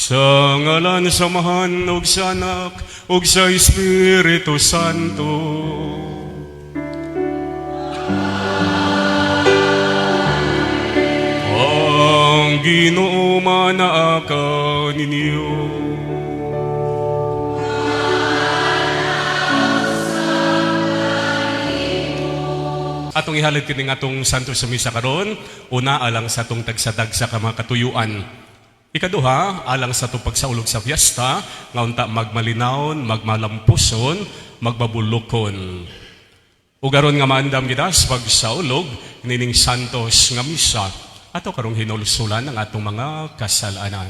Sa ngalan sa Amahan ug sa Anak ug sa Espiritu Santo. Ang Ginoo manaaka ninyo. Atong ihalad kini nga atong santo sa misa karon, una alang sa atong tagsa-tagsa ka mga katuyuan. Ikaduha, alang sa atong pagsaulog sa fiesta, nga unta magmalinawon, magmalampuson, magbabulokon. Ug aron nga maandam kita sa pagsaulog nining santos nga misa, ato karong hinulsulan ang atong mga kasalanan.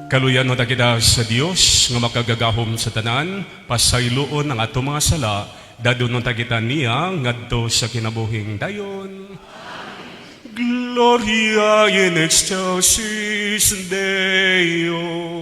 Kaluyan mo kita sa Dios nga makagagahom sa tanan, pasayloon ang ato mga sala, dadon kita niya ngadto sa kinabuhing dayon. Gloria in excelsis Deo.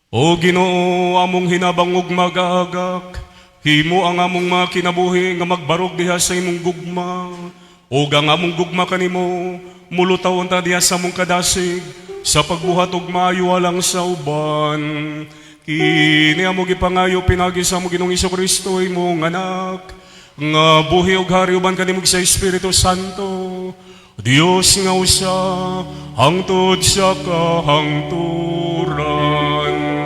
O Ginoo, among hinabangog magagak, himo ang among mga kinabuhi nga magbarog diha sa imong gugma. O ang among gugma kanimo, mulutawon ta diha sa among kadasig, sa pagbuhat og maayo alang sa uban. Kini among gipangayo pinagi sa among Ginoong Hesukristo imong anak, nga buhi og hari uban kanimo sa Espiritu Santo, Dios nga usa, hangtod sa kahangturan.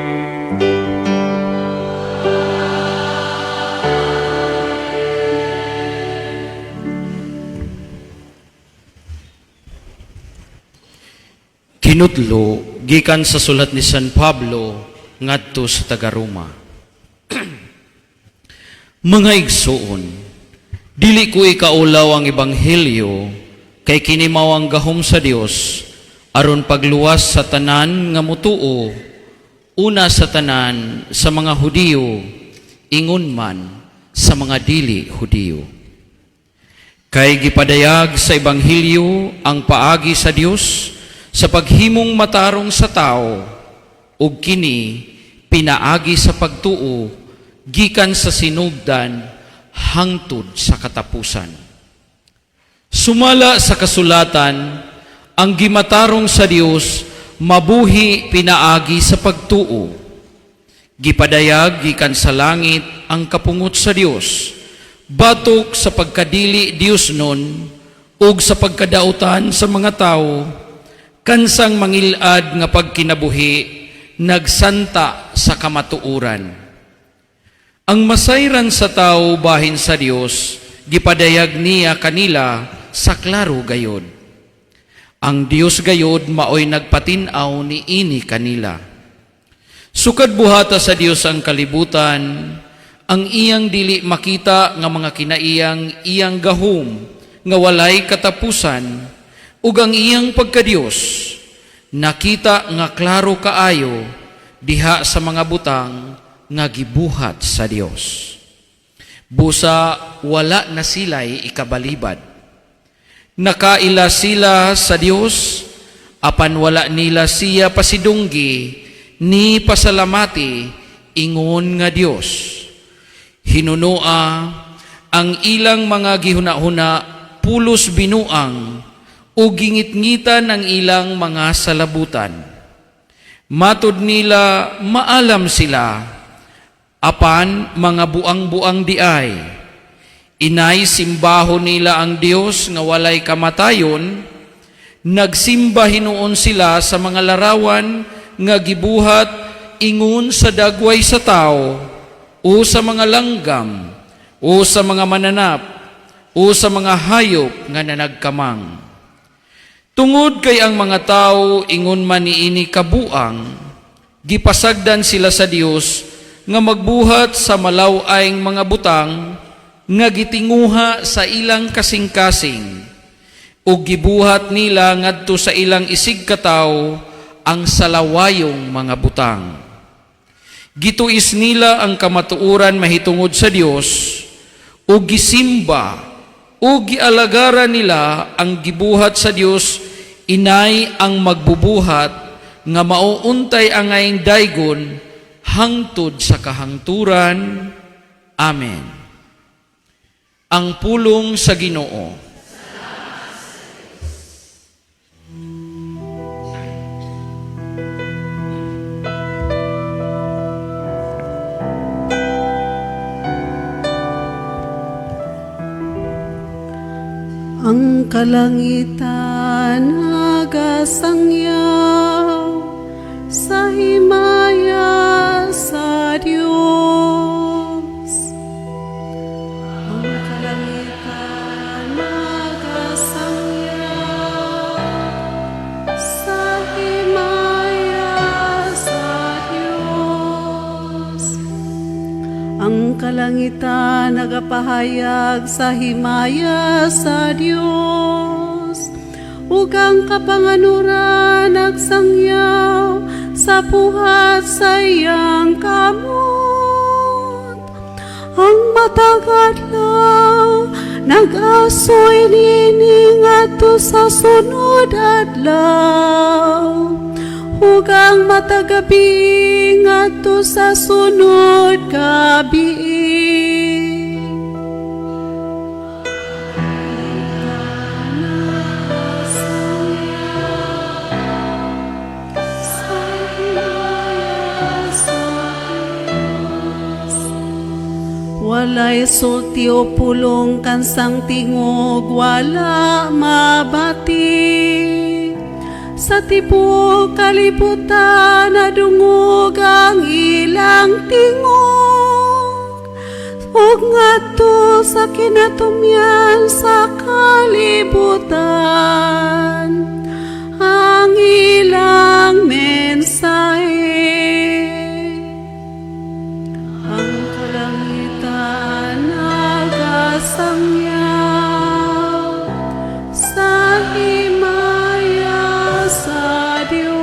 Kinutlo gikan sa sulat ni San Pablo ngadto sa taga-Roma. Mga igsoon, dili ko ikaulaw ang ebanghelyo kay kini mao ang gahom sa Dios aron pagluwas sa tanan nga mutuo, una sa tanan sa mga Hudiyo, ingon man sa mga dili Hudiyo. Kay gipadayag sa ebanghelyo ang paagi sa Dios sa paghimong matarong sa tao, ug kini pinaagi sa pagtuo gikan sa sinugdan hangtod sa katapusan. Sumala sa kasulatan, ang gimatarong sa Dios mabuhi pinaagi sa pagtuo. Gipadayag gikan sa langit ang kapungot sa Dios, batok sa pagkadili Dios nun, ug sa pagkadautan sa mga tao, kansang mangilad nga pagkinabuhi, nagsanta sa kamatuuran. Ang masayran sa tao bahin sa Dios, gipadayag niya kanila sa klaro gayod. Ang Dios gayod maoy nagpatinaw ni ini kanila. Sukad buhata sa Dios ang kalibutan, ang iyang dili makita nga mga kinaiyang iyang gahom nga walay katapusan, ug ang iyang pagkadiyos nakita nga klaro kaayo diha sa mga butang nga gibuhat sa Dios. Busa wala na sila'y ikabalibad. Nakaila sila sa Dios, apan wala nila siya pasidunggi ni pasalamati ingon nga Dios. Hinunua ang ilang mga gihuna-huna pulos binuang o gingit-ngitan ang ilang mga salabutan. Matod nila maalam sila, apan mga buang-buang diay. Inay simbaho nila ang Dios nga walay kamatayon, nagsimba hinuon sila sa mga larawan nga gibuhat ingon sa dagway sa tao, o sa mga langgam, o sa mga mananap, o sa mga hayop nga nanagkamang. Tungod kay ang mga tao ingon man niini kabuang, gipasagdan sila sa Dios nga magbuhat sa malaw-ayng mga butang nga gitinguha sa ilang kasing-kasing, ug gibuhat nila ngadto sa ilang isig kataw ang salawayong mga butang. Gituis nila ang kamatuoran mahitungod sa Dios, ug gisimba o gialagaran nila ang gibuhat sa Dios, inay ang magbubuhat nga mauuntay ang ngayong daygon hangtod sa kahangturan. Amen. Ang pulong sa Ginoo. Ang kalangitan nagasangyaw sa himaya sa Diyos. Ang kalangitan nagasangyaw sa himaya sa Diyos. Ang kalangitan nagapahayag sa himaya sa Dios, ug ang kapanganuran nagsangyaw sa buhat sa iyang kamot. Ang matag adlaw nag-asoy nini ngadto sa sunod adlaw, ug ang matag gabi nga sa sunod gabi. Walay sulti o pulong kansang tingog, wala mabati. Sa tibuok kalibutan nadungog ang ilang tingog. Ug ngadto sa kinatumyan sa kalibutan ang ilang mensahe. Ang kalangitan nagasangyaw sa himaya sa Diyos.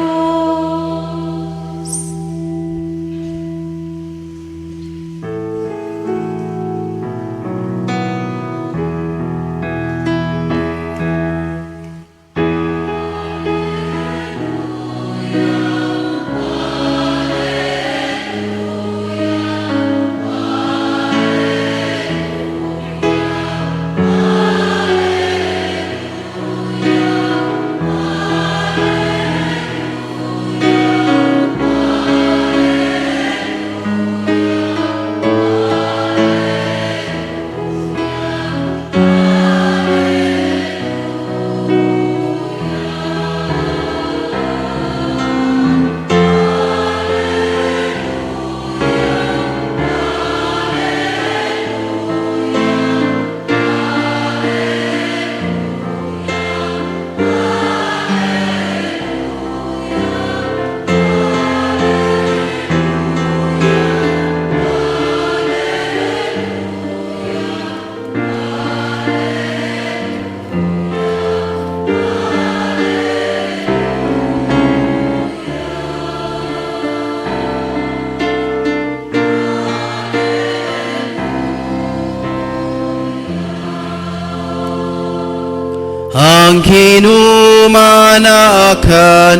Ang kinumanakan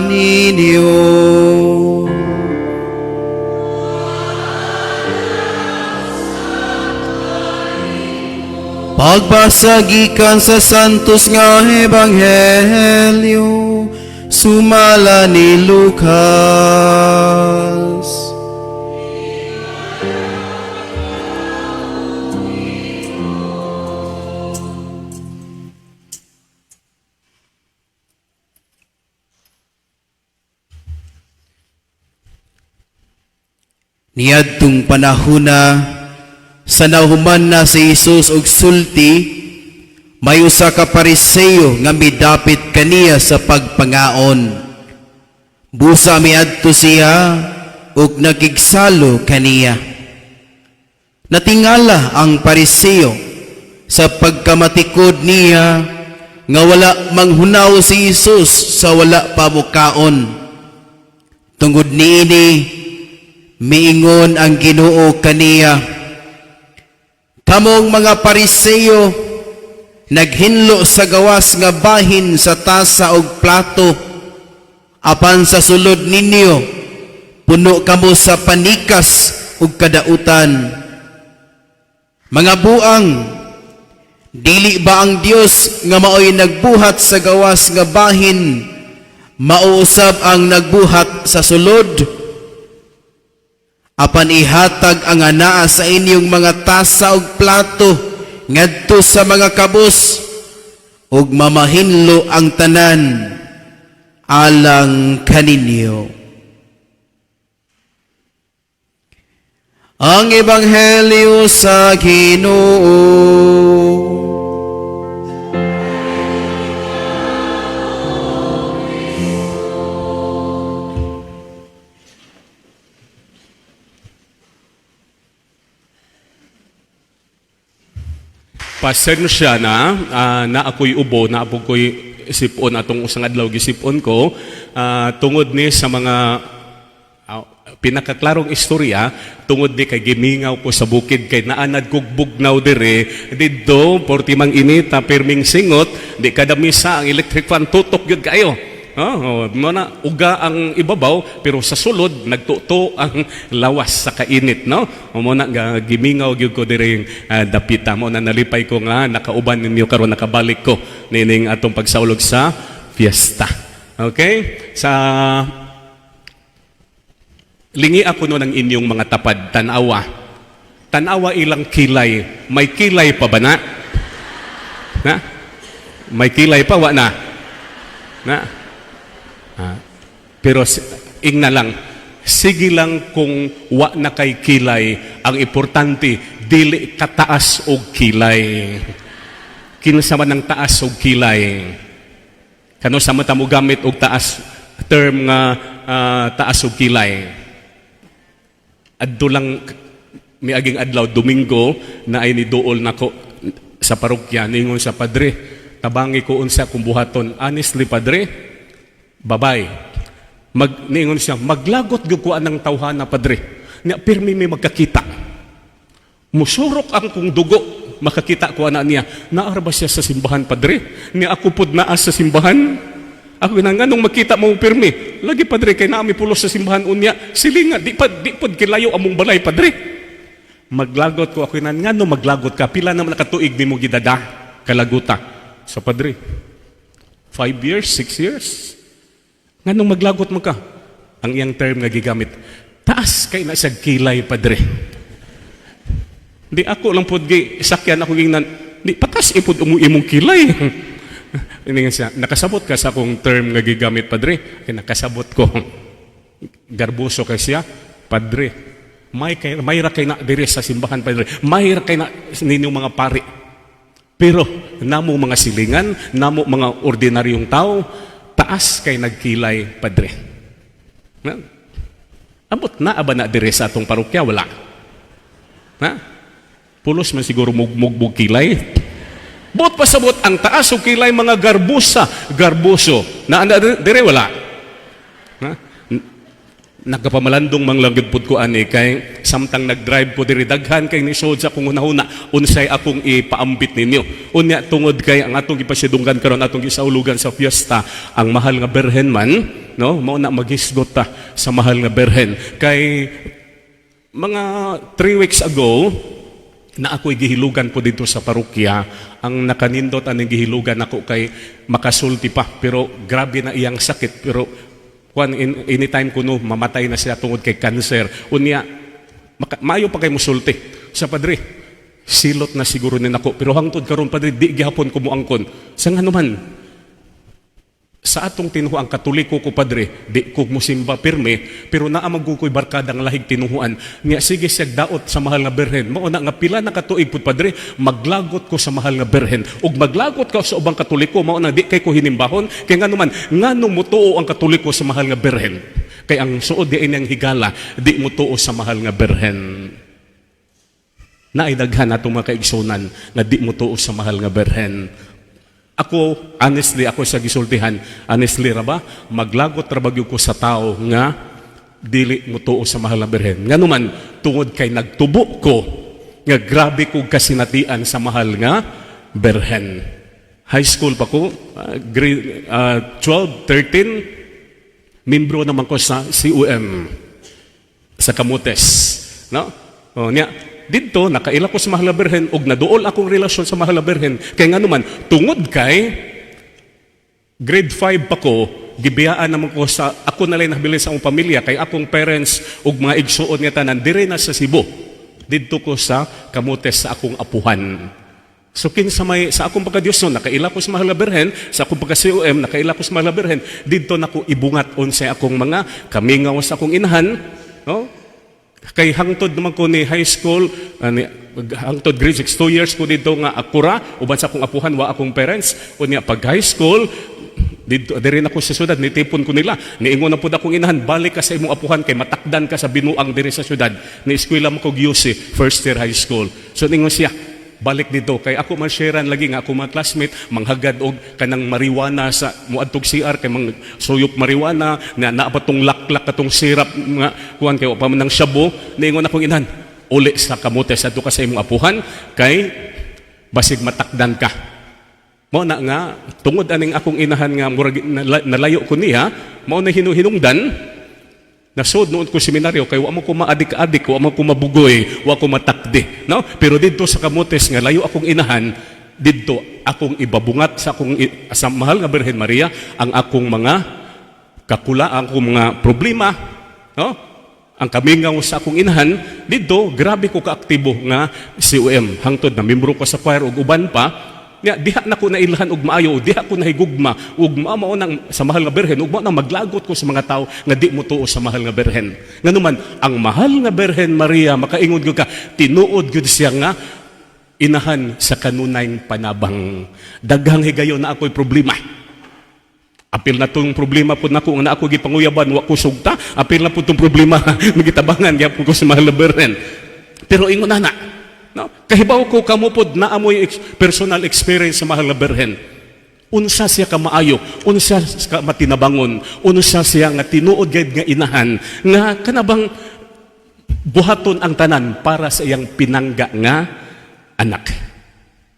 ninyo. Pagbasa gikan sa santos nga ebanghelyo sumala ni Lucas. Niadtong panahona sa nahuman na si Jesus og sulti, may usa ka Pariseo nga midapit kaniya sa pagpangaon. Busa miadto siya ug nakigsalo kaniya. Natingala ang Pariseo sa pagkamatikod niya nga wala manghunaw si Jesus sa wala pa mukaon. Tungod niini miingon ang Ginoo kaniya, kamong mga Pariseo naghinlo sa gawas nga bahin sa tasa ug plato, apan sa sulod ninyo puno kamo sa panikas ug kadautan. Mga buang, dili ba ang Dios nga maoy nagbuhat sa gawas nga bahin mauusab ang nagbuhat sa sulod? Apan ihatag ang anaa sa inyong mga tasa ug plato ngadto sa mga kabus ug mamahinlo ang tanan alang kaninyo. Ang ebanghelyo sa Ginoo. Pasensya na ako'y ubo, na ako'y sipon atong usang adlaw gisipon ko tungod ni sa mga pinakaklarong istorya tungod ni kay gimingaw ko sa bukid kay naanad kog bugnaw dire didto porti mang inita perming singot di kada misa ang electric fan tutok gyud kayo Mo na uga ang ibabaw pero sa sulod nagtuto ang lawas sa kainit, no? Mo na gimingaw gyud ko diri dapita mo na nalipay ko nga nakauban ninyo karon nakabalik ko nining atong pagsaulog sa fiesta. Okay? Sa lingi ako no ng inyong mga tapad tanawa. Tanawa ilang kilay. May kilay pa ba na? Na? May kilay pa wa na? Na? Pero ingna lang, sige lang kung wa na kay kilay, ang importante, dili kataas og kilay. Kinsa man ang taas og kilay. Kano sa mata mo gamit og taas, term nga taas og kilay. Adto lang, miaging adlaw, Domingo, na ay niduol nako sa parokya, ningon sa padre, tabangi ko unsa kung buhaton. Honestly, padre, babay. Ningon siya, maglagot gyud ko anang tawhana, padre. Nya pirmi may magkakita. Musurok ang kung dugo, makakita ko ana niya. Naara ba siya sa simbahan, padre? Nya ako pud naa sa simbahan. Ako na nganong makita mo pirmi. Lagi, padre, kay naami pulos sa simbahan unya. Silinga, di pod kilayo among balay, padre. Maglagot ko ako na ngano maglagot ka. Pila naman nakatuig di mo gidada kalaguta sa padre. 5 years, 6 years. Nganong maglagot mo ka? Ang iyang term nga gigamit, taas kay na sa kilay, padre. Di ako lang pod sakyan ako gingnan, di patas ipod imong kilay. Ini nga siya, nakasabot ka sa akong term nga gigamit, padre. Kaya nakasabot ko. Garbuso kay siya, padre. Mayra kay na dire sa simbahan, padre. Mayra kay na ninyong mga pari. Pero namo mga silingan, namo mga ordinaryong tao, taas kay nagkilay, padre. Abot na aba na dire sa atong parokya, wala. Pulos man siguro mugmug kilay. Bot pasabot ang taas o kilay mga garbuso. Na dire wala. Nagkapamalandong manglagid pud ko ani kay samtang nagdrive po diri daghan kay ni sod sa kung una-una unsay akong ipaambit ninyo. Unya tungod kay ang atong gipasidunggan karon atong gisaulugan sa fiesta ang mahal nga berhen man, no? Mao na maghisgot ta sa mahal nga berhen. Kay mga 3 weeks ago na ako'y gihilugan po dito sa parokya, ang nakanindot aning gihilugan ako kay makasulti pa pero grabe na iyang sakit pero anytime kuno mamatay na siya tungod kay cancer. Unya maayo pa kay musulti sa padre. Silot na siguro ni nako pero hangtod karon padre di gihapon ko moangkon. Sa nganuman sa atong tinuhuan katoliko ko padre, di ko musimba pirme pero naa magkukoy barkadang lahig tinuhuan. Niya sige siya daot sa mahal nga berhen. Mao na nga pila na katuig pud padre, maglagot ko sa mahal nga berhen ug maglagot ka sa ubang katoliko. Mao na di kay ko hinimbahon kay nganuman nganong mutuo ang katoliko sa mahal nga berhen. Kay ang suod di inyang higala di mutuo sa mahal nga berhen. Naidaghan atong mga kaigsunan nga di mutuo sa mahal nga berhen. Ako, honestly, ako sa gisultihan, honestly ra ba, maglagot ra bagyo ko sa tao nga dili mo tuo sa mahal na berhen. Nga naman, tungod kay nagtubo ko, nga grabe ko kasinatian sa mahal nga berhen. High school pa ko, grade 12, 13, membro naman ko sa CUM, sa Camotes. No? O, niya, dito, nakaila ko sa mahal na berhen ug naduol akong relasyon sa mahal na berhen. Kaya nga naman, tungod kay grade 5 pa ko, gibiyaan naman ko sa, ako na lang nabili sa akong pamilya, kay akong parents ug mga igsuon nga tanan, dire na sa Cebu. Dito ko sa Camotes sa akong apuhan. So kinsa may, sa akong pagkadiyos no, nakaila ko sa mahal na berhen, sa akong pagka-COM, nakaila ko sa mahal na berhen, dito na ko ibungat unsay akong mga kamingaw sa akong inahan, no? Kay hangtod naman ko ni high school, hangtod grade 6, 2 years ko dito nga akura, uban sa akong apuhan, wa akong parents. O niya, pag high school, dito rin ako sa syudad, nitipon ko nila. Niingon na po akong inahan, balik ka sa imong apuhan, kay matakdan ka sa binuang diri sa syudad. Ni-eskwela mo ko GUC, first year high school. So ningon siya, balik dito. Kay ako man-sharean lagi nga, ako mga classmate, manghagad og kanang marijuana sa muadtog CR, kay mang suyop marijuana, na naapatong laklak katong sirap, nga kuhan kayo, pa man ng shabu, niingon akong inahan, uli sa Camotes, ato ka sa imong apuhan, kay basig matakdan ka. Mao na nga tungod aning akong inahan nga murag nalayo ko niya, mao na hinungdan. Nasod noon ko seminaryo kay wa mo ko maadik-adik, wa mo ko mabugoy, wa ko matakdi, no? Pero didto sa kamotes nga layo akong inahan, didto akong ibabungat sa mahal nga Birhen Maria ang akong mga kakula, ang akong mga problema, no? Ang kamingaw sa akong inahan, didto grabe ko kaaktibo nga COM. Hangtod na membro ko sa choir ug uban pa. Nga, diha na ko nailhan og maayo, diha ko nahigugma, ug mao nang sa mahal nga Birhen, ug mao nang maglagot ko sa mga tao nga di mo tuo sa mahal nga Birhen. Nganuman, ang mahal nga Birhen Maria, makaingon gyud ka, tinuod gyud siya nga inahan sa kanunayng panabang. Daghang higayon na ako'y problema. Apil na tong problema po na ko, nga ako gipanguyaban, wa ko sugta, apil na po tong problema, magitabangan, gyapon ko sa mahal nga Birhen. Pero ingon na, no? Kahibaw ko kamupod na amoy personal experience sa mahal nga Birhen. Unsa siya ka maayo, unsa ka matinabangon, unsa siya nga tinuod gayud nga inahan nga kanabang buhaton ang tanan para sa iyang pinangga nga anak.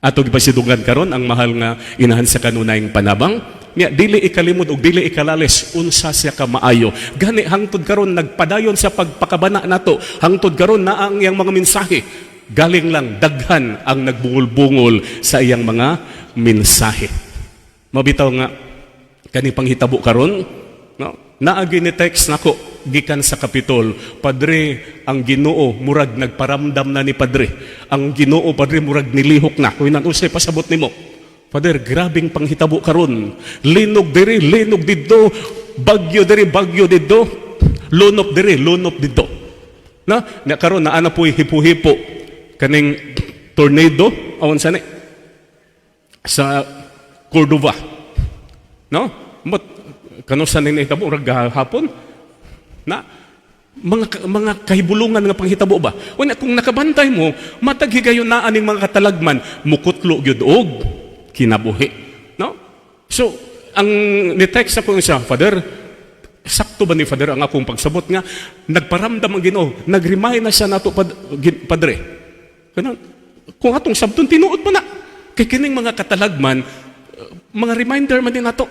Ato gipasidungan karon ang mahal nga inahan sa kanunayng panabang. Nya dili ikalimod ug dili ikalalis unsa siya ka maayo. Gani hangtod karon nagpadayon sa pagpakabana nato. Hangtod karon na ang iyang mga mensahe galing lang daghan ang nagbungol-bungol sa iyang mga mensahe. Mabitaw nga kani panghitabo karon, no? Naagi ni text nako gikan sa Kapitol, Padre, ang Ginoo murag nagparamdam na ni Padre. Ang Ginoo Padre murag nilihok na. Kuy nan usay pasabot nimo. Father, grabing panghitabo karon. Linog diri, linog didto, bagyo diri, bagyo didto, lunop diri, lunop didto. Na karon na ana po'y hipo-hipo kaning tornado awan sa sa Cordova, no? But kano sa ning nahitabo rag hapon na mga kahibulungan nga panghitabo ba? Wala kung nakabantay mo, matag higayon na aning mga katalagman mukutlo gyud og kinabuhi, no? So ang ni-text ako siya, Father, sakto ba ni Father ang akong pagsabot nga nagparamdam ang Ginoo, nag-remind na siya nato Padre. Kung atong sabton tinuod mo na kay kining mga katalagman, mga reminder man din nato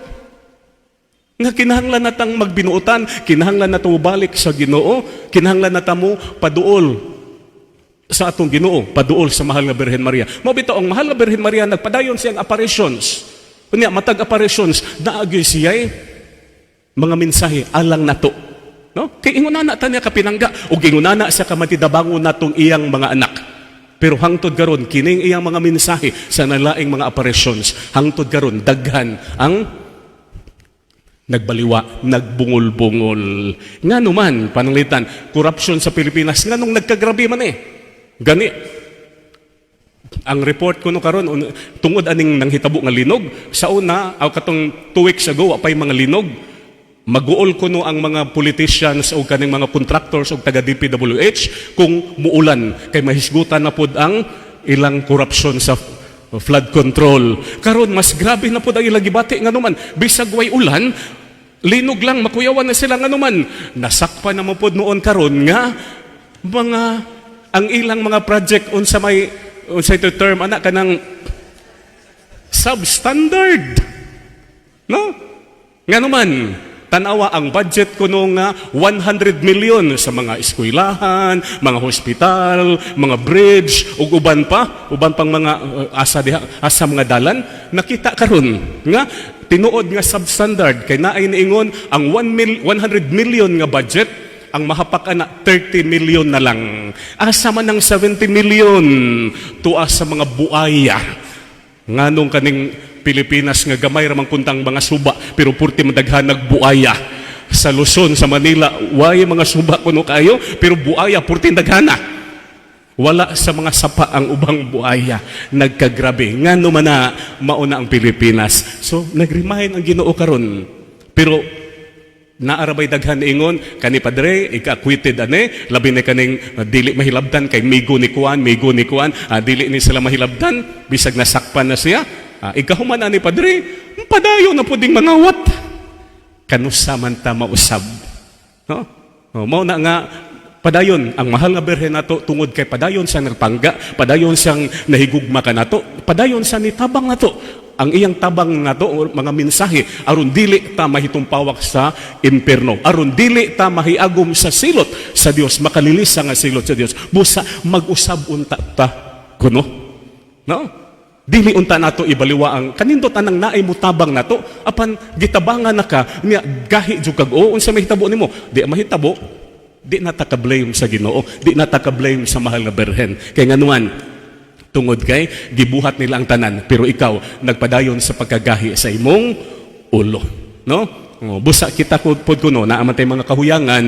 nga kinahanglan natang magbinuotan, kinahanglan nato balik sa Ginoo, kinahanglan natamo paduol sa atong Ginoo, paduol sa mahal nga Birhen Maria. Mao bitaw ang mahal nga Birhen Maria nagpadayon siyang apparitions. Kunya matag apparitions naagi siya'y mga mensahe alang nato, no? Kay ingunana ta niya kapinangga ug ingunana sa kamatidabangon natong iyang mga anak. Pero hangtod karon kining iyang mga mensahe sa nalaing mga apparitions, hangtod karon daghan ang nagbaliwa, nagbungol-bungol. Ngano man pananglitan, corruption sa Pilipinas nganong nagkagrabe man Gani ang report ko no karon tungod aning nanghitabo nga linog sa una aw katong 2 weeks ago apay mga linog. Maguol ko no ang mga politicians o kaning mga contractors o taga DPWH kung muulan kay mahisgutan na pod ang ilang korupsyon sa flood control. Karon mas grabe na pod ang ilang gibati nganuman bisag way ulan linog lang makuyawan na sila nganuman. Nasakpan na mo pod noon karon nga mga ang ilang mga project unsa may unsa ito term ana kanang substandard, no? Nganuman tanawa ang budget ko nung 100 million sa mga eskwelahan, mga hospital, mga bridge, ug uban pang mga asa mga dalan. Nakita karon nga tinuod nga substandard kay naay niingon ang 100 million nga budget ang mahapak na 30 million na lang. Asa man ang 70 million tuwa sa mga buaya. Nganong kaning Pilipinas nga gamay ramang kuntang mga suba pero purti madaghan nagbuaya sa Luzon, sa Manila way mga suba kuno kayo pero buaya purti daghana. Wala sa mga sapa ang ubang buaya, nagkagrabe ngano man na mauna ang Pilipinas. So nag-remind ang Ginoo karon pero naarabay daghan ingon kani Padre ika-acquitted ane labi na kaning dili mahilabdan kay migo ni kuan dili ni sila mahilabdan bisag nasakpan na siya. Ikahuman ani Padre, padayon na puding mangawat. Kanusa man ta mausab. No? Mao na nga padayon ang mahal nga Birhen nato tungod kay padayon sa nagpangga, padayon siyang nahigugma kanato, padayon sa nitabang nato. ang iyang tabang nato mga mensahe aron dili ta mahitumpawak sa impierno, aron dili ta mahiagom sa silot sa Dios, makalilisa nga silot sa Dios. Busa mag-usab unta ta kuno, no? Dili unta nato ibaliwa ang kanindot anang naay mo tabang nato apan gitabangan na ka niya gahi jud kag o unsa mahitabo nimo, di mahitabo, di na ta ka-blame sa Ginoo, di na ta ka-blame sa mahal nga Berhen. Kay nganuan tungod kay gibuhat nila ang tanan pero ikaw nagpadayon sa pagkagahi sa imong ulo, no? Busa kita pod kuno na amantay mga kahuyangan.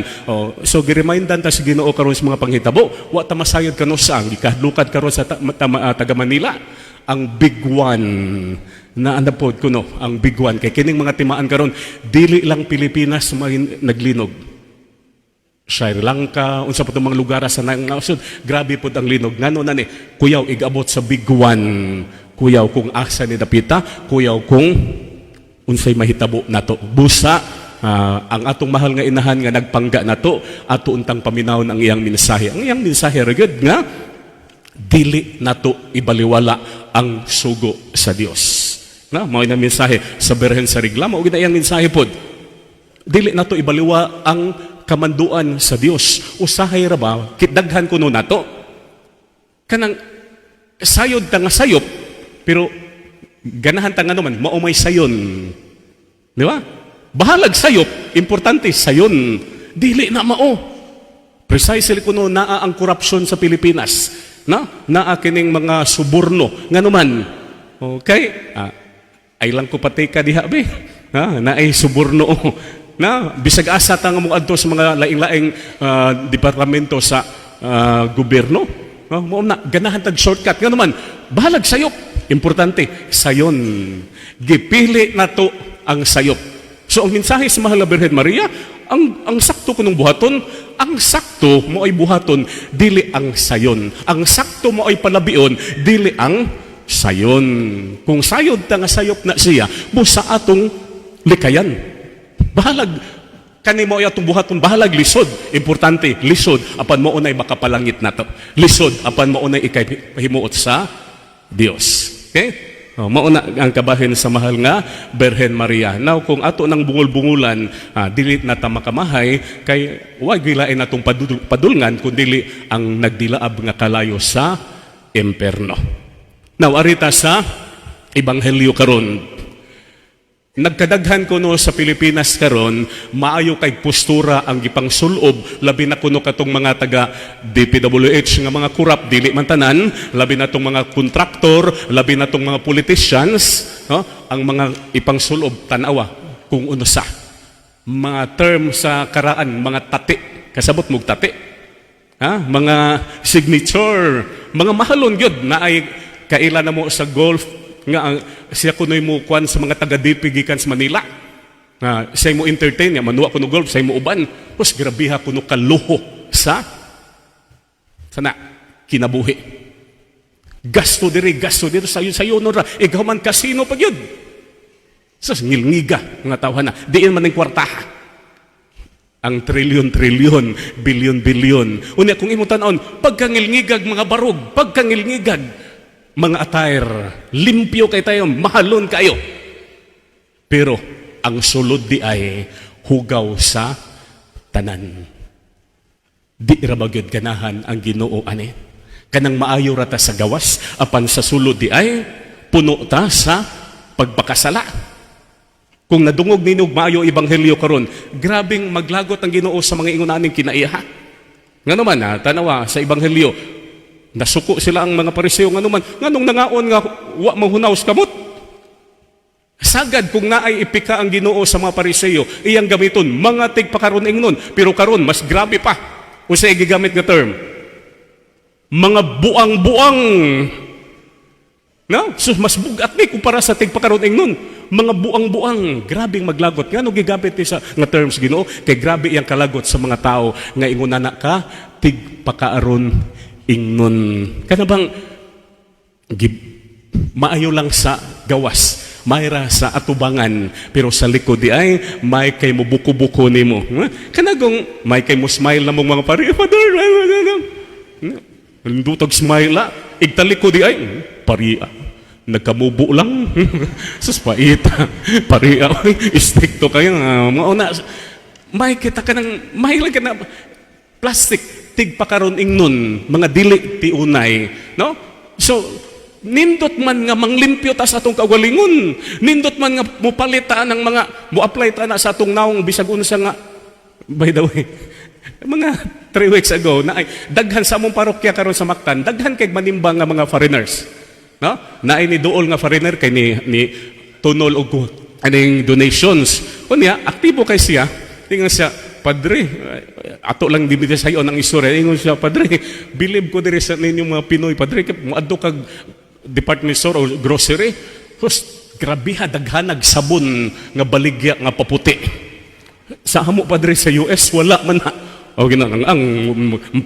So giremindan ta sa Ginoo karon sa mga panghitabo, wa ta masayod kano sa ang gikadlukad karon sa taga Manila ang big one na andapod kuno, ang big one kay kining mga timaan karon dili lang Pilipinas naglinog, Sri Lanka, unsa pa mga lugar sa nasud, grabe pod ang linog. Ngano na ni, kuyaw igabot sa big one, kuyaw kung asa ni dapita, kuyaw kung unsay mahitabo nato. Busa ang atong mahal nga inahan nga nagpangga nato, ato untang paminawon ang iyang mensahe. Ang iyang mensahe ra gyud nga dili nato ibaliwala ang sugo sa Dios. Na mao na mensahe sa Berhen sa Regla, mao gid iyang mensahe pod. Dili nato ibaliwa ang kamanduan sa Dios. Usahay ra ba kitdaghan kuno nato kanang sayod ta nga sayop pero ganahan ta nga naman mao may sayon, di ba? Bahalag sayop, importante sayon, dili na mao. Precisely kuno naa ang korupsyon sa Pilipinas, na naa kining mga suborno nganuman. Okay, ay lang ko pati ka diha be, na ay suborno na bisag asa ta nga mo adto sa mga laing-laing departamento sa gobyerno. Mo na ganahan tag shortcut nganuman, bahalag sayop, importante sayon, gipili nato ang sayop. So ang mensahe sa mahal na Birhen Maria, ang sakto kunong buhaton, ang sakto mo ay buhaton, dili ang sayon. Ang sakto mo ay palabion, dili ang sayon. Kung sayod ta nga sayop na siya, busa atong likayan. Bahalag kani mo ay atong buhaton, bahalag lisod. Importante, lisod apan mo unay makapalangit nato. Lisod apan mo unay ikay pahimuot sa Dios. Okay? Mauna ang kabahin sa mahal nga Birhen Maria. Now, kung ato nang bungol-bungulan, dili na ta makamahay, kay wag gilain natong padulngan, kundili ang nagdilaab nga kalayo sa imperno. Now, arita sa Ebanghelyo karon, nagkadaghan kuno sa Pilipinas karon, maayo kay postura ang gipang sulob, labi na kuno katong mga taga DPWH nga mga kurap, dili man tanan, labi na tong mga kontraktor, labi na tong mga politicians, ang mga ipang sulob tanawa kung uno sa mga term sa karaan, mga tati, kasabot mog tati, mga signature, mga mahalon gyud na ay kaila na mo sa golf nga siya kunoy mo kwan sa mga taga-DP gikan sa Manila. Siya mo entertain ya, manuwa kuno golf, siya mo uban. Pus grabiha kuno kaluho sa sana kinabuhi. Gasto diri sayo sayo no ra. Ikaw man kasino pa gyud. Sus ngilngiga nga tawhan na. Diin man ning kwartaha. Ang trilyon-trilyon, bilyon-bilyon. Unya kung imo tan-on, pagkangilngigag mga barog, pagkangilngigag mga attire, limpyo kay tayo, mahalon kayo. Pero ang sulod di ay hugaw sa tanan. Di ra ba gyud ganahan ang Ginoo ani? Kanang maayo ra ta sa gawas, apan sa sulod di ay puno ta sa pagpakasala. Kung nadungog ninog maayo ebanghelyo karon, grabing maglagot ang Ginoo sa mga ingunaning kinaiha. Ngano man tanawa sa ebanghelyo, nasuko sila ang mga Pariseo nganuman, nganong nangaon nga wa mahunaw sa kamot. Sagad kung naay ipika ang Ginoo sa mga Pariseo, iyang gamiton mga tigpakaron ingnon, pero karon mas grabe pa. Unsay gigamit nga term? Mga buang-buang. No? So mas bugat ni kumpara sa tigpakaron ingnon. Mga buang-buang, grabing maglagot. Ngano gigamit ni sa nga terms Ginoo? Kay grabe iyang kalagot sa mga tao nga ingunana ka tigpakaaron ingnon. Kana bang maayo lang sa gawas, mayra sa atubangan, pero sa likod di ay may kay mo buko-buko nimo. Kana gong may kay mo smile na mong mga pari, Father, lindutog smile la, igtalikod di ay paria. nagkamubo lang. Sus, paita. Pariya. Istikto kayo. Mauna. May kita ka ng, may lang ka na, plastic, tigpakaroon ingnon, mga dili ti unay. No? So, nindot man nga manglimpyo ta sa atong kagalingon. Nindot man nga mupalita ng mga, mu-apply ta na sa atong naong bisag unsa nga, by the way, mga 3 weeks ago, na ay, daghan sa among parokya karon sa Mactan, daghan kay manimbang nga mga foreigners. No? Naay ni dool nga foreigner kay ni tunol og aning donations. Kunya aktibo kay siya, tingnan siya, Padre, ato lang di sa iyo ang istorya. Ingon siya, Padre, believe ko diri sa ninyo mga Pinoy, Padre, moadto kag department store o grocery. Host, grabe ha, daghanag sabon nga baligya nga paputi. Sa hamo, Padre, sa US, wala man na. O ginang ang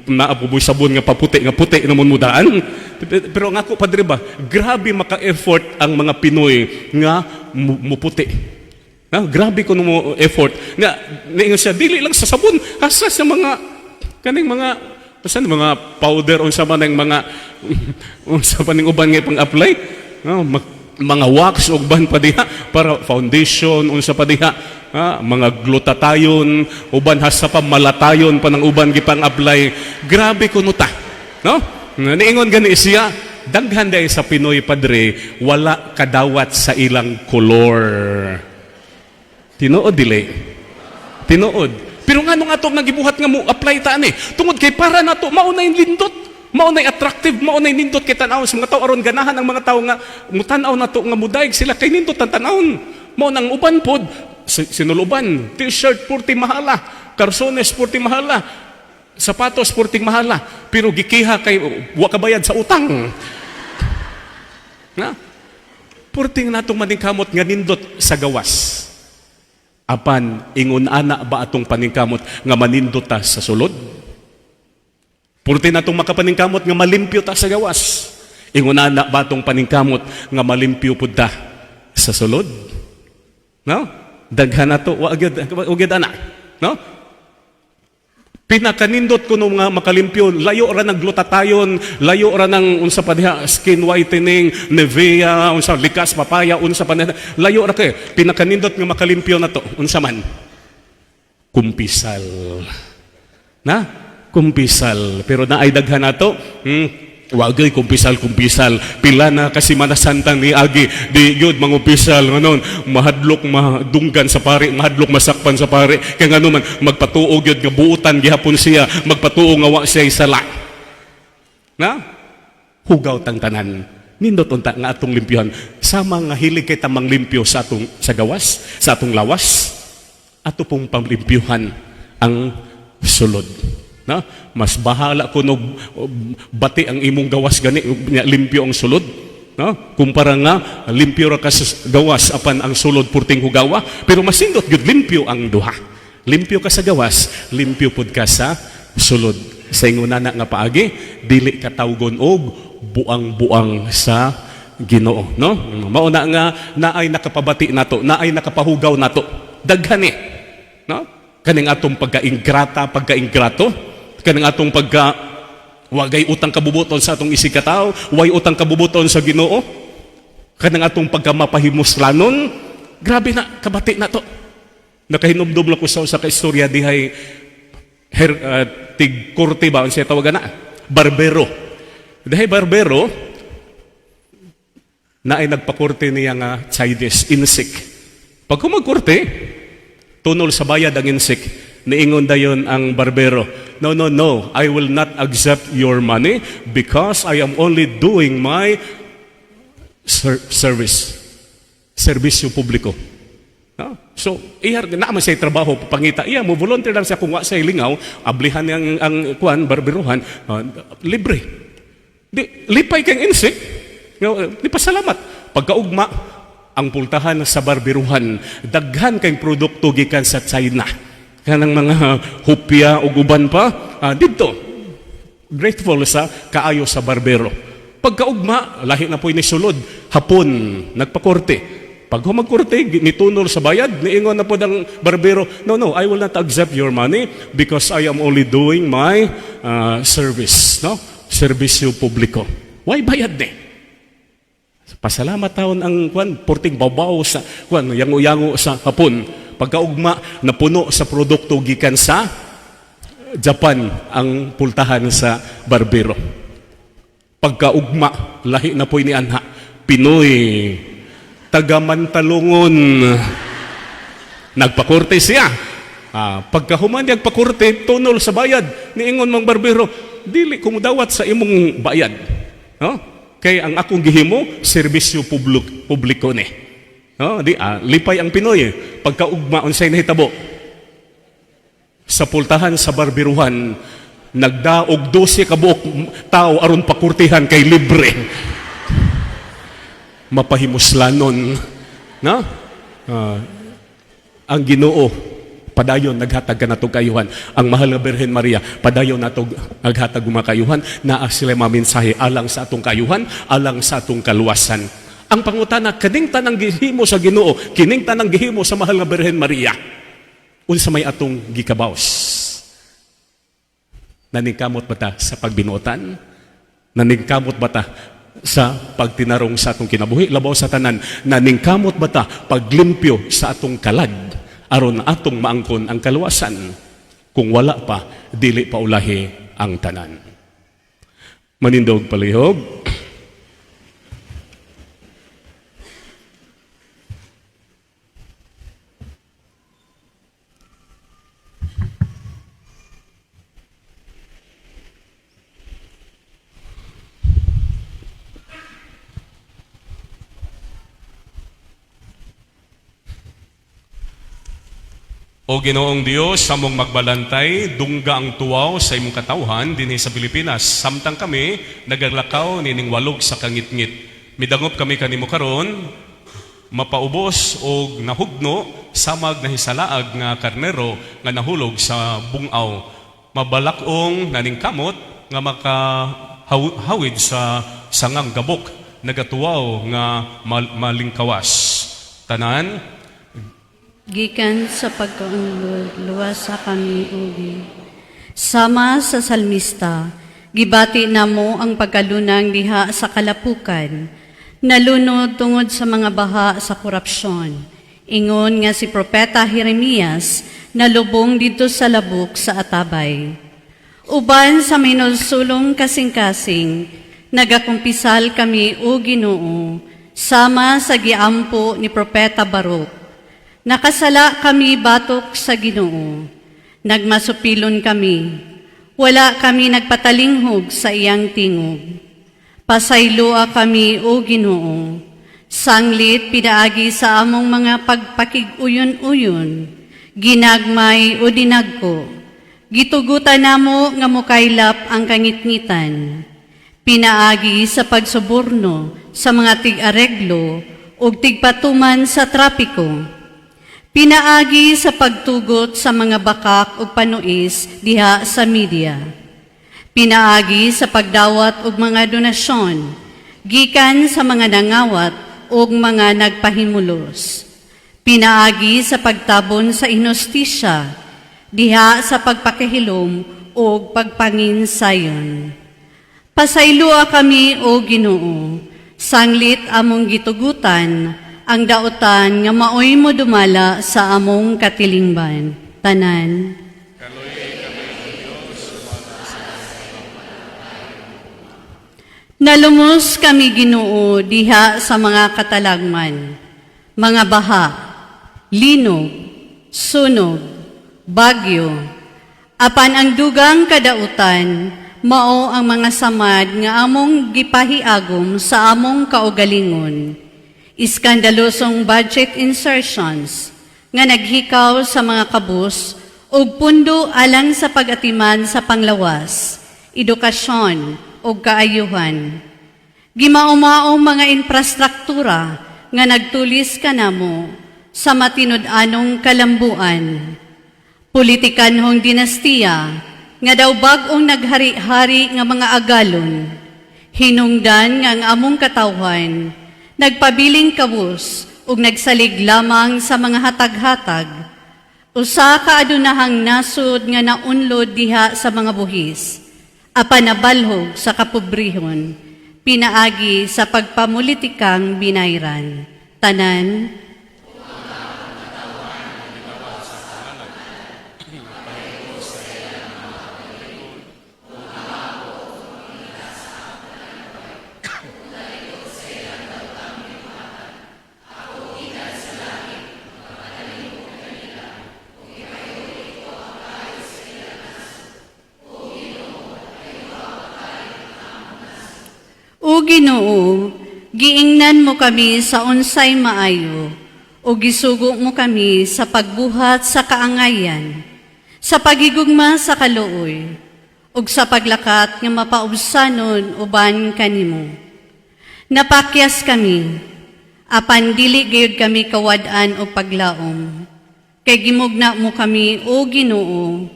naapuboy sabon nga paputi nga puti naman mudaan. Pero nga ako, Padre ba, grabe maka-effort ang mga Pinoy nga muputi. Grabe ko mo effort. Nga niingon siya, dili lang sa sabon, asa sa mga kaning mga pasan mga powder unsa man ang mga unsa pa ning uban nga pang-apply. Mga wax ug ban pa diha para foundation unsa pa diha. Mga glutathione, uban hasta pa malatayon pa ng uban gipang-apply. Grabe kuno ta. No? Niingon gani siya, daghan day sa Pinoy, Padre, wala kadawat sa ilang kolor. Tinuod dili. Tinuod. Pero nga nung ato nagibuhat nga mo apply ta ani. Tungod kay para nato maunay lindot. Maunay attractive, maunay nindot kay tan-aw sa mga tao aron ganahan ang mga tao nga mutanaw nato nga mudayeg sila kay nindot ang tan-awon. Mao nang uban pod sinuluban, t-shirt purti mahala, karsones purti mahala, sapatos purti mahala, pero gikiha kay wa kabayad sa utang. Na? Purting natong maningkamot nga nindot sa gawas. Apan ingon ana ba atong paningkamot nga manindot ta sa sulod? Purti natong makapaningkamot nga malimpyo ta sa gawas. Ingon ana ba atong paningkamot nga malimpyo pud ta sa sulod? No? Daghan nato wa gyud ana. No? Pinakanindot ko nung nga makalimpyo, layo ra ng glutatayon, layo ra ng unsa pa diha skin whitening, Nivea, unsa likas papaya, unsa pa diha, layo ra kay pinakanindot nga makalimpyo na to, unsa man? Kumpisal. Na? Kumpisal. Pero naay daghan nato, wagay kumpisal. Pila na kasi manasantang ni Agi, di yun mangumpisal, nganon, mahadlok madunggan sa pare, mahadlok masakpan sa pare, kaya nga naman, magpatuog yun, nga buutan, gihapon siya, magpatuog nga wa siya isala. Na? Hugaw tang tanan. Nindot unta nga atong limpyohan. Sama nga hilig kay tamang limpyo sa atong sa gawas, sa atong lawas, ato pong pamlimpyohan ang sulod. Na? Mas bahala ko no bati ang imong gawas gani limpyo ang sulod. No? Kumpara nga limpyo ra ka sa gawas apan ang sulod purting hugawa, pero masindot gyud limpyo ang duha. Limpyo ka sa gawas, limpyo pud ka sa sulod. Sa ingonana nga paagi, dili ka tawgon og buang-buang sa Ginoo, no? Mao na nga naay nakapabati nato, naay nakapahugaw nato. Daghani, no? Kaning atong pagka-ingrato, kanang atong pagka wagay utang kabubuton sa atong isikataw, way utang kabubuton sa Ginoo, kanang atong pagka mapahimuslanon, grabe na kabati na to. Nakahinumdum lang ko sa kaistorya dihay tig korte ba unsa tawagan na? Barbero. Dihay barbero na ay nagpakorte niya nga Chinese insik. Pag kumagkorte, tunol sa bayad ang insik. Niingon dayon ang barbero, no, I will not accept your money because I am only doing my service. Serbisyo publiko. No? So, naman siya trabaho, pangita. Mo volunteer lang siya kung wa siya lingaw, ablihan ang kuan, barberuhan, libre. Lipay kang insik, di pasalamat. Pagkaugma, ang pultahan sa barberuhan, daghan kang produkto gikan sa China. Kanang mga hupya o guban pa, dito, grateful sa kaayo sa barbero. Pagkaugma, lahi na po ni sulod, hapon, nagpakorte. Pag humagkorte, nitunol sa bayad, niingon na po ng barbero, no, I will not accept your money because I am only doing my service, no? Serbisyo publiko. Why bayad ni? Pasalamat taon ang porting babaw sa yango-yango sa hapon. Pagkaugma na puno sa produkto gikan sa Japan ang pultahan sa barbero. Pagkaugma lahi na poy ni anha Pinoy tagamantalungon nagpakorte siya. Pagkahuman nagpakorte tunol sa bayad niingon mang barbero, dili ko mudawat sa imong bayad. No? Kay ang akong gihimo serbisyo publiko ni. No, lipay ang Pinoy. Pagkaugma unsay nahitabo sa pultahan sa barberuhan, nagdaog 12 ka buok tao aron pakurtihan kay libre. Mapahimuslanon, no? Ang Ginoo padayon naghatag kanatog kayuhan. Ang mahal nga Birhen Maria padayon natog naghatag gumakayuhan naa sila maminsahe alang sa atong kayuhan, alang sa atong kaluwasan. Ang pangutana, kining tanang gihimo sa Ginoo, kining tanang gihimo sa mahal nga Birhen Maria, unsa may atong gikabaws? Naningkamot ba ta sa pagbinuotan? Naningkamot ba ta sa pagtinarong sa atong kinabuhi? Labaw sa tanan, naningkamot ba ta paglimpyo sa atong kalag aron atong maangkon ang kaluwasan? Kung wala pa, dili pa ulahi ang tanan. Manindog palihog. O Ginoong Dios, samong magbalantay, dungga ang tuwaw sa imong katawhan dinhi sa Pilipinas. Samtang kami nagalakaw nining walog sa kangitngit. Midangop kami kanimo karon, mapaubos o nahugno samag nahisalaag nga karnero nga nahulog sa bungaw. Mabalakong naningkamot nga makahawid sa sangang gabok nagatuwaw nga malingkawas. Tanan Gikan sa pagkaunluwasa kami ugi. Sama sa salmista, gibati namo ang pagkalunang diha sa kalapukan, nalunod tungod sa mga baha sa korupsyon. Ingon nga si Propeta Jeremias, nalubong dito sa labok sa Atabay. Uban sa minulsulong kasing-kasing, nagakumpisal kami o Ginoo, sama sa giampo ni Propeta Baruch. Nakasala kami batok sa Ginoo, nagmasupilon kami, wala kami nagpatalinghog sa iyang tingog. Pasaylua kami o Ginoo, sanglit pinaagi sa among mga pagpakig-uyon-uyon, ginagmay o dinagko, gitugutan namo nga mukaylap ang kangitngitan, pinaagi sa pagsuborno sa mga tig-areglo o tigpatuman sa trapiko, pinaagi sa pagtugot sa mga bakak ug panuis diha sa media. Pinaagi sa pagdawat og mga donasyon gikan sa mga nangawat ug mga nagpahimulos. Pinaagi sa pagtabon sa inustisya diha sa pagpakahilom ug pagpanginsayon. Pasaylua kami o Ginoo, sanglit among gitugutan ang dautan nga maoy mo dumala sa among katilingban. Tanan. Nalumos kami Ginoo diha sa mga katalagman, mga baha, linog, sunog, bagyo. Apan ang dugang kadautan, mao ang mga samad nga among gipahiagom sa among kaugalingon. Iskandalosong budget insertions nga naghikaw sa mga kabus ug pundo alang sa pag-atiman sa panglawas, edukasyon ug kaayuhan. Gimaumaong mga infrastruktura nga nagtulis kanamo sa matinud-anong kalambuan. Politikanhong dinastiya nga daw bag-ong naghari-hari nga mga agalon. Hinungdan nga ang among katawhan nagpabiling kabus ug nagsalig lamang sa mga hatag-hatag. Usa ka adunahang nasud nga naunlod diha sa mga buhis, apan nabalhog sa kapobrehon. pinaagi sa pagpamulitikang binayran. Tanan, O Ginoo, giingnan mo kami sa unsay maayo, o gisugo mo kami sa pagbuhat sa kaangayan, sa pagigugma sa kaluoy, ug sa paglakat nga mapaubsanon uban kanimo. Napakyas kami, apan dili gayud kami kawad-an o paglaom. Kay gimugna mo kami, O Ginoo,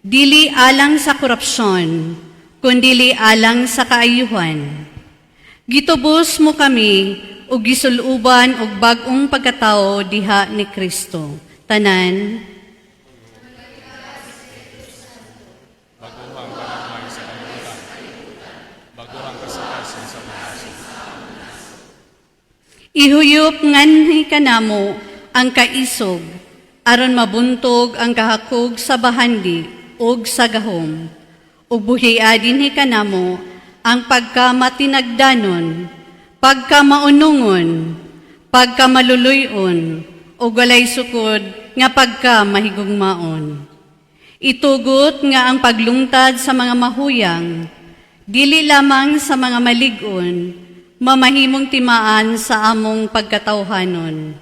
dili alang sa korupsyon, kundili alang sa kaayuhan. Gitubos mo kami ug gisuluban og bag-ong pagkatao diha ni Kristo. Tanan, ihuyop nganhi kanamo ang kaisog aron mabuntog ang kahakog sa bahandi ug sa gahom. Ug buhiya dinhi kanamo ang pagkamatinagdanon, pagkamaunungon, pagkamaluluyon, o walay sukod nga pagkamahigugmaon. Itugot nga ang paglungtad sa mga mahuyang, dili lamang sa mga maligon, mamahimong timaan sa among pagkatawhanon.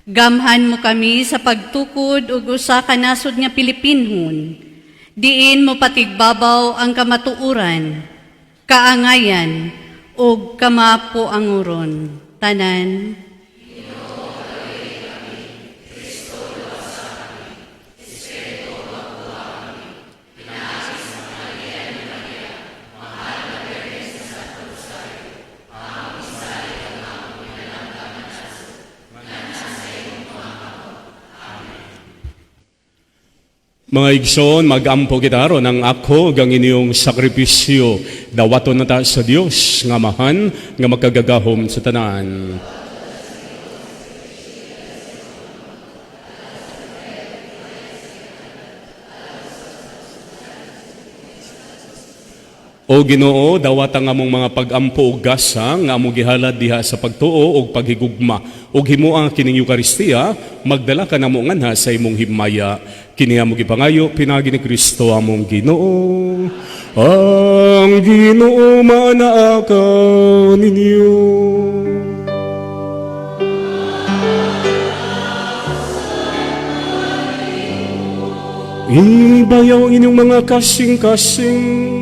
Gamhan mo kami sa pagtukod ug usa ka nasod nga Pilipinhon, diin mo patigbabaw ang kamatuuran, kaangayan, o kamapuanguron. Tanan, Mga igsoon, mag-ampo kita ron ang ako gang inyong sakripisyo. Dawaton na ta sa Dios nga mahan nga magkagagahom sa tanan. O Ginoo, dawat ang among mga pag-ampo ug gasa nga among gihalad diha sa pagtuo ug paghigugma. Ug himuang kining Eukaristia, magdala ka namo nganha sa imong himaya. Kini among gipangayo pinagi ni Kristo among Ginoo. Ang Ginoo manaakaw ninyo. Ibayaw ang inyong mga kasing-kasing.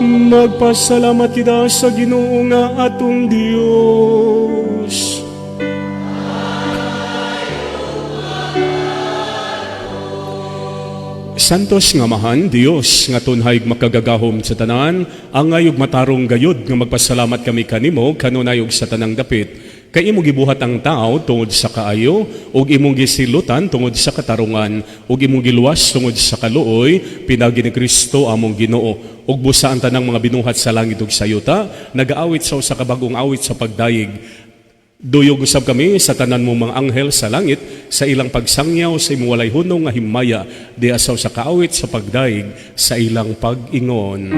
Magpasalamat kita sa Ginoo nga atong Dios. Santos nga mahan, Dios nga tunhay makagagahom sa tanan, ang ngayog matarong gayod nga magpasalamat kami kanimo kanunayog sa tanang dapit. Kay imong gibuhat ang tao tungod sa kaayo, ug imong gisilutan tungod sa katarungan, ug imong giluwas tungod sa kaluoy, pinagi ni Kristo among Ginoo. Ug busa ang tanang mga binuhat sa langit ug sa yuta, nagaawit sa usa ka bagong awit sa pagdayeg. Duyog usab kami sa tanan mong mga anghel sa langit, sa ilang pagsangyaw sa imong walay hunong nga himaya, di asaw sa kaawit sa pagdayeg, sa ilang pag-ingon.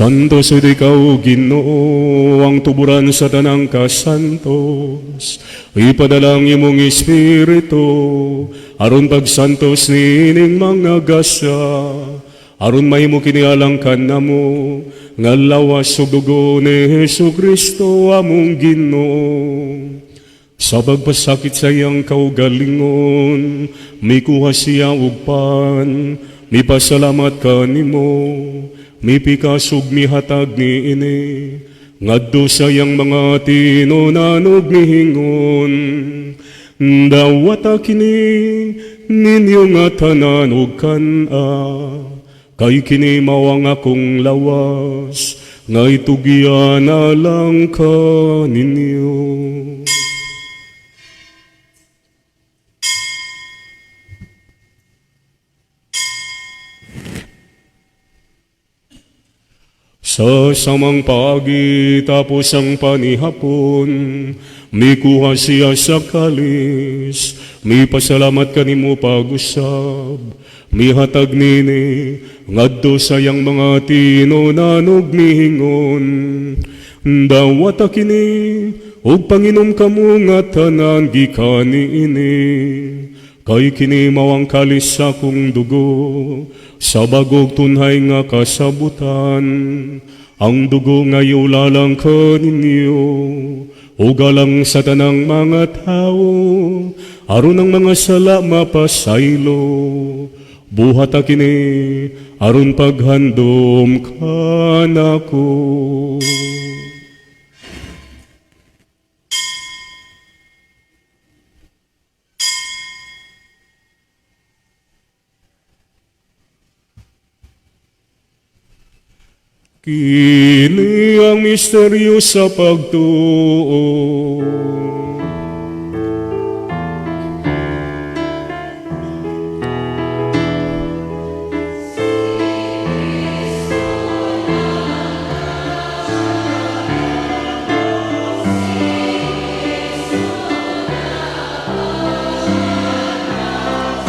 Santos ikaw, Ginoo, ang tuburan sa tanang kasantos. Ipadalang imong Espiritu, aron pagsantos nining mga gasya, aron mahimo kinialang kanamo, nga lawas ug dugo ni Jesucristo among Ginoo. Sa pagpasakit sa iyang kaugalingon, mikuha siya og pan, mipasalamat kanimo, mipikasog mihatag ni ini, ngadto sa iyang mga tinunanog mihingon. Dawata kini ninyo nga tanan og kana, kay kini mawang akong lawas, nga itugyan na lang ka ninyo. Sa samang pagi tapos ang panihapon, mikuha siya sa kalis, mi pasalamat kanimo pag-usab, mihatag nini, ngadto sa iyang mga tinunanog mihingon. Dawata kini, og panginom kamo nga tanan gikan niini, kay kini mawang kalis sa kong dugo, sa bagog tunhay nga kasabutan, ang dugo nga iulalang kaninyo, ugalang sa tanang mga tao, aron ang mga sala mapasaylo, buhat kini, aron paghandom kanako. Kini ang misteryo sa pagtuo.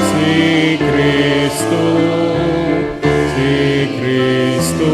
Si Kristo, si Kristo,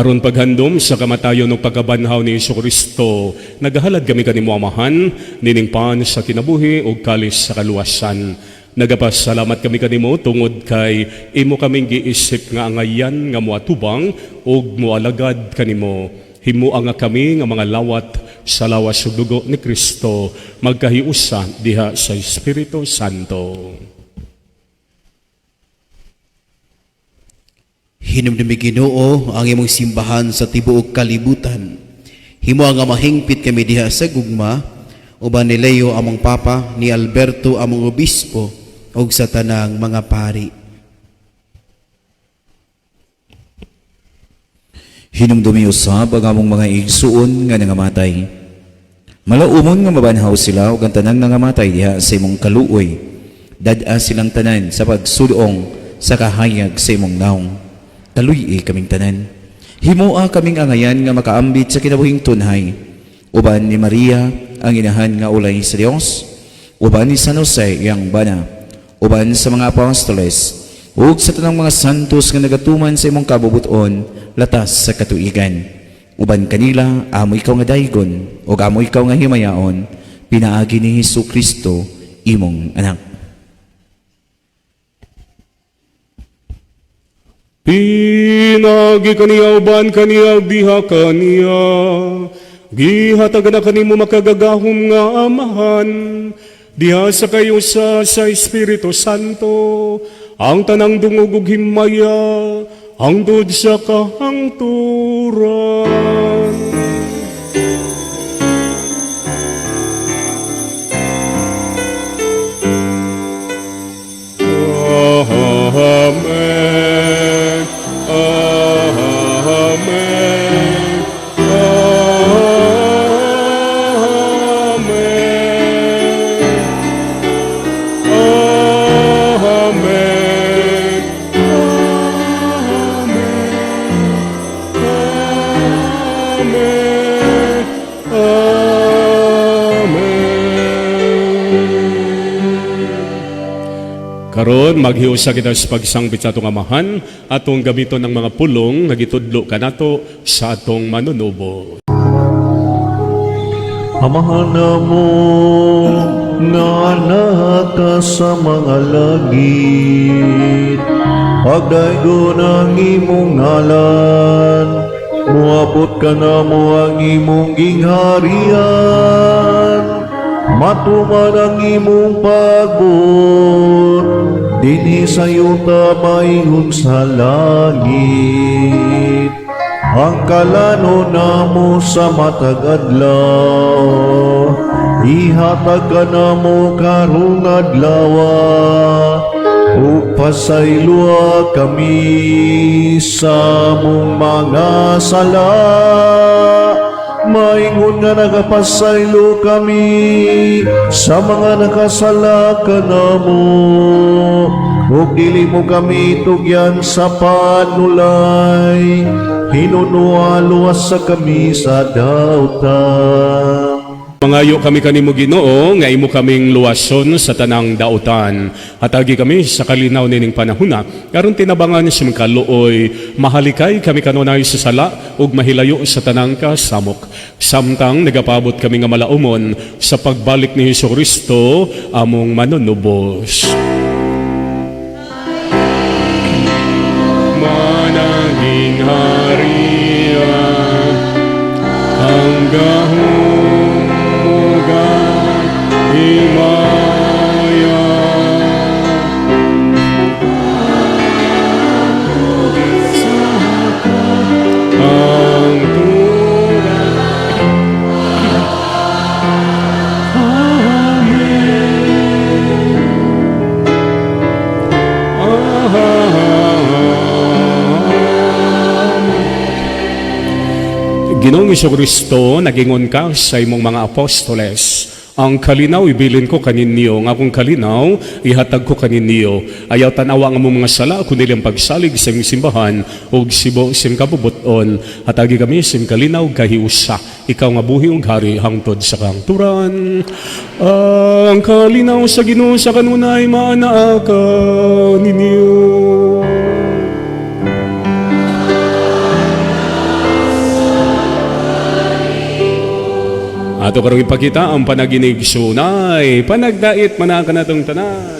aron paghandom sa kamatayon ng pagkabanhaw ni Jesucristo, nagahalad kami kanimo amahan, nining pan sa kinabuhi o kalis sa kaluwasan. Nagapasalamat kami kanimo tungod kay imo kaming giisip nga angayan nga moatubang og moalagad kanimo. Himuang nga kami nga mga lawat sa lawas ug dugo ni Kristo, magkahiusa diha sa Espiritu Santo. Hinumdumi Ginoo ang imong simbahan sa tibuok kalibutan. Himo nga mahingpit kami diha sa gugma, uban ni Leo among papa, ni Alberto among obispo, ug sa tanang mga pari. Hinumdumi usab ang among mga igsuon nga nangamatay. Malaumon nga mabanhaw sila ug ang tanang nangamatay diha sa imong kaluoy. Dad-a silang tanan sa pagsulong sa kahayag sa imong naong. Kaluy kaming tanan. Himoa kaming angayan nga makaambit sa kinabuhing tunhay. Uban ni Maria ang inahan nga ulay sa Dios, uban ni San Jose yang bana, uban sa mga apostoles, ug sa tanang mga santos nga nagatuman sa imong kabubuton latas sa katuigan. Uban kanila amo ikaw nga daygon ug amo ikaw nga himayaon, pinaagi ni Hesukristo imong anak. Pinagi kaniya uban kaniya diha kaniya, gihatag na kanimo makagagahom nga amahan, diha sa kayo sa Espiritu Santo, ang tanang dungog ug himaya, hangtod sa kahangturan. Amen. Amen. Karon maghiusa kita sa pagsangbit sa atong amahan, atong gamiton ng mga pulong nagitudlo kanato sa atong manunubo. Amahan namo nga anak ka sa mga langit, pagdaygon ang imong ngalan, muabot ka na mo ang imong gingharian, matuman ang imong pagbuot, dinhi sa yuta maingon sa langit. Ang kalano namo sa matag adlaw, ihatag ka namo karong adlawa, ug pasaylua kami sa mong mga sala. Maingon nga nagapasaylo kami sa mga nakasala ka namo, ug dili mo kami tugyan sa panulay, hinunua luwas sa kami sa dautan. Mangayo kami kanimo Ginoo nga imo kaming luwason sa tanang dautan. Hatagi kami sa kalinaw nining panahona, karon tinabangan sa mga kaluoy, mahalikay kami kanunay sa sala ug mahilayo sa tanang kasamok. Samtang nagapabot kami nga malaumon sa pagbalik ni Hesukristo among manunubos. Mananging harian hanggang himaya, ang turan. Ginoong Hesukristo, nagingon ka sa imong mga apostoles, ang kalinaw ibilin ko kaninyo, nga akong kalinaw ihatag ko kaninyo. Ayaw tanawa nga mong mga sala, kundi ang pagsalig sa imong simbahan, ug sibo sim kabubuton. Hatagi kami sim kalinaw kahiusa, ikaw nga buhi ug hari hangtod sa kangturan. Ang kalinaw sa Ginoo sa kanunay maanaa ka ninyo. Ato karong ipakita ang panaginig sunay, panagdait manakan natong tanan.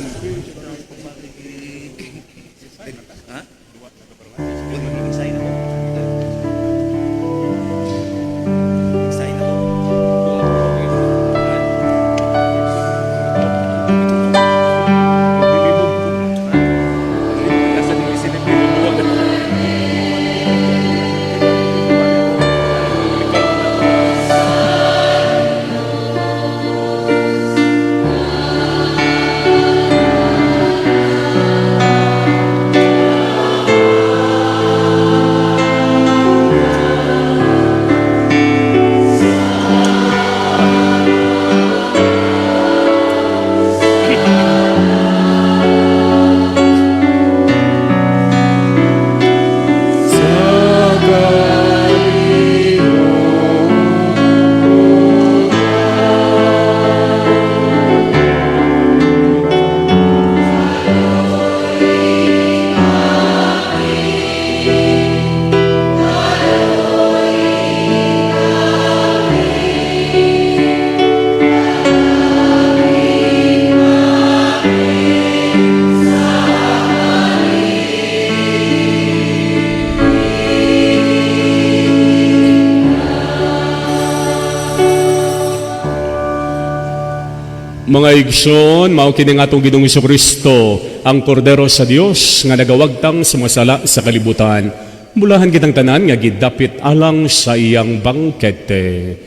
Mga igsoon, mao kini nga atong Ginoong Kristo, ang kordero sa Dios nga nagawagtang sumasala sa kalibutan. Mulahan kitang tanan nga gidapit alang sa iyang bangkete.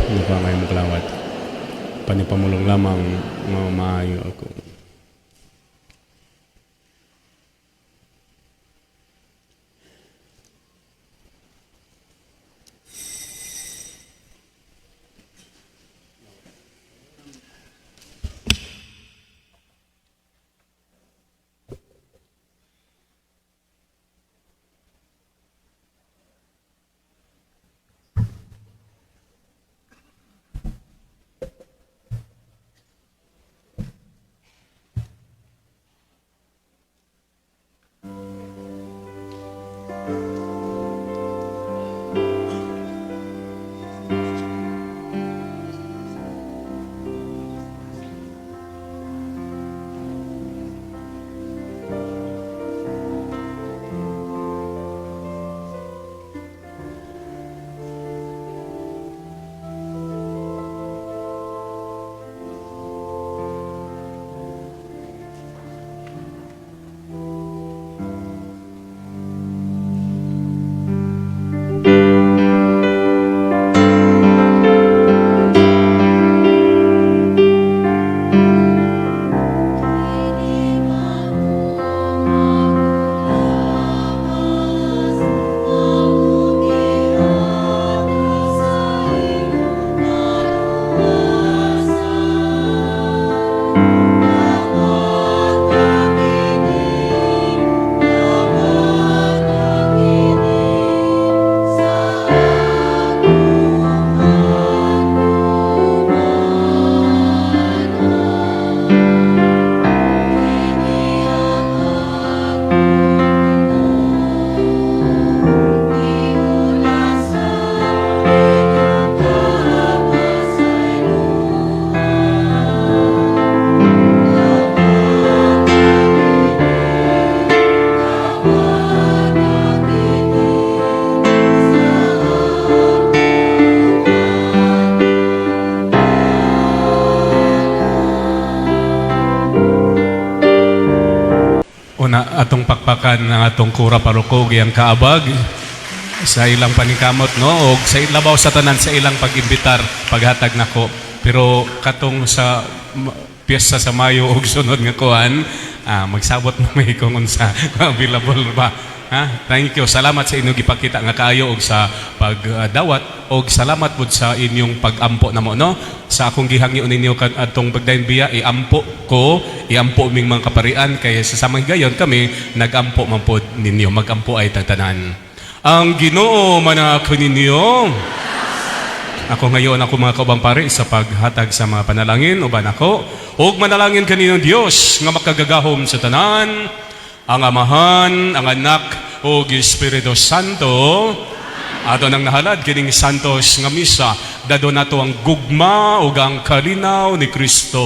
Ano pa ngayon mo kalawat? Panipamulong lamang nga maayo ako. Una atong pakpakan ng atong kura parokog ang kaabag sa ilang panikamot no og sa labaw sa tanan sa ilang pag-imbitar paghatag nako pero katong sa piyesta sa Mayo og sunod nga kuan magsabot na may kung unsa available ba ha. Thank you, salamat sa inyong gipakita nga kaayo og sa pagdawat og salamat pud sa inyong pagampo namo no sa akong gihangyo ninyo atong pagdayon biya iampo ming mga kaparian kaya sa samang gayon kami nagampo man pod ninyo magampo ay tatanan ang Ginoo manako ninyo. Ako ngayon ako mga kaubang pare sa paghatag sa mga panalangin uban ako ug manalangin kaninyo Dios nga makagagahom sa tanan ang Amahan, ang Anak o Espiritu Santo. Ato nang nahalad kining santos nga misa, dado nato ang gugma ug ang kalinaw ni Kristo.